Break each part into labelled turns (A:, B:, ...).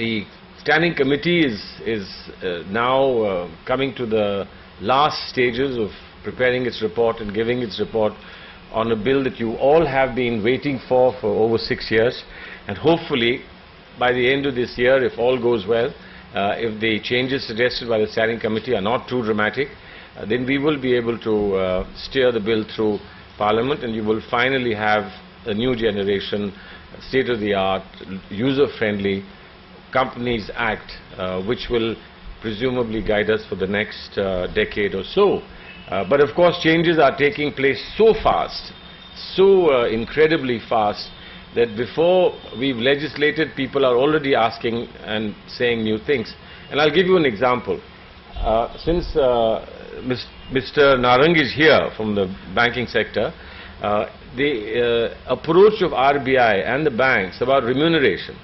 A: the standing committee is now coming to the last stages of preparing its report and giving its report on a bill that you all have been waiting for over 6 years, and hopefully by the end of this year, if all goes well, if the changes suggested by the standing committee are not too dramatic, then we will be able to steer the bill through Parliament, and you will finally have a new generation, state-of-the-art, user-friendly Companies Act, which will presumably guide us for the next decade or so. But of course changes are taking place so fast, so incredibly fast, that before we've legislated, people are already asking and saying new things. And I'll give you an example. Since Mr. Narang is here from the banking sector, the approach of RBI and the banks about remuneration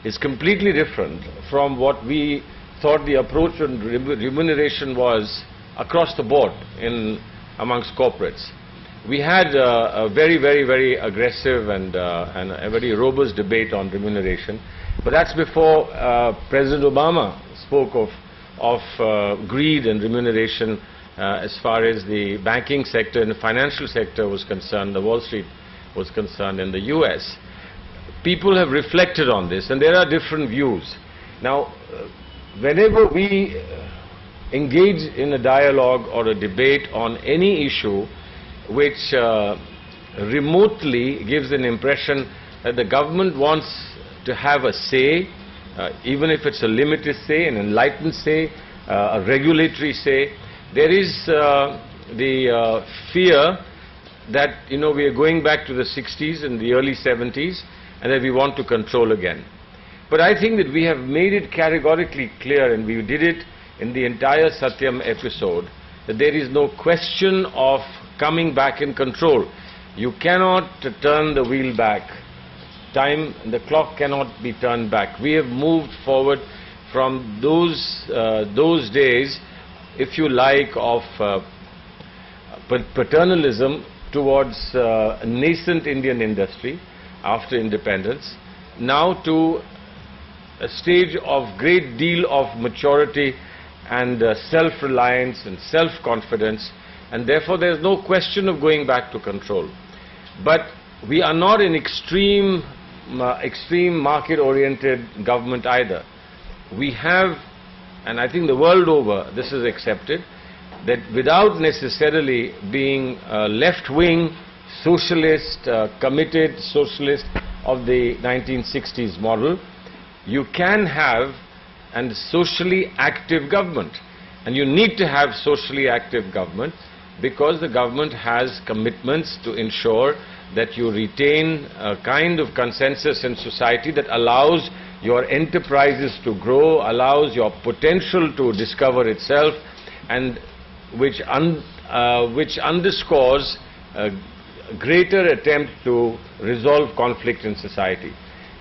A: is completely different from what we thought the approach on remuneration was across the board amongst corporates. We had a very aggressive and a very robust debate on remuneration, but that's before President Obama spoke of greed and remuneration as far as the banking sector and the financial sector was concerned, the Wall Street was concerned in the US. People have reflected on this, and there are different views. Now, whenever we engage in a dialogue or a debate on any issue which remotely gives an impression that the government wants to have a say, even if it's a limited say, an enlightened say, a regulatory say, there is the fear that, you know, we are going back to the 60s and the early 70s, and that we want to control again. But I think that we have made it categorically clear, and we did it in the entire Satyam episode, that there is no question of coming back in control. You cannot turn the wheel back. Time, the clock cannot be turned back. We have moved forward from those days, if you like, of paternalism towards nascent Indian industry after independence, now to a stage of great deal of maturity and self-reliance and self-confidence, and therefore there is no question of going back to control. But we are not an extreme market-oriented government either. We have, and I think the world over this is accepted, that without necessarily being left-wing socialist, committed socialist of the 1960s model, you can have a socially active government. And you need to have socially active government because the government has commitments to ensure that you retain a kind of consensus in society that allows your enterprises to grow, allows your potential to discover itself, and which underscores a greater attempt to resolve conflict in society.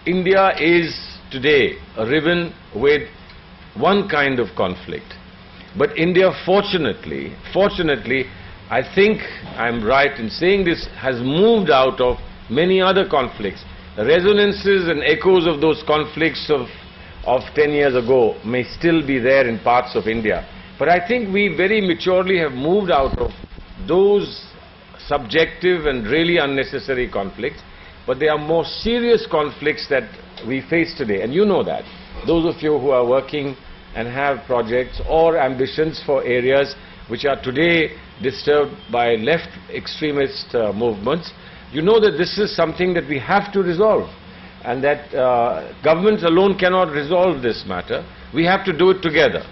A: India is today riven with one kind of conflict, but India fortunately, I think I'm right in saying this, has moved out of many other conflicts. The resonances and echoes of those conflicts of 10 years ago may still be there in parts of India. But I think we very maturely have moved out of those subjective and really unnecessary conflicts. But there are more serious conflicts that we face today, and you know that. Those of you who are working and have projects or ambitions for areas which are today disturbed by left extremist movements, you know that this is something that we have to resolve, and that governments alone cannot resolve this matter. We have to do it together.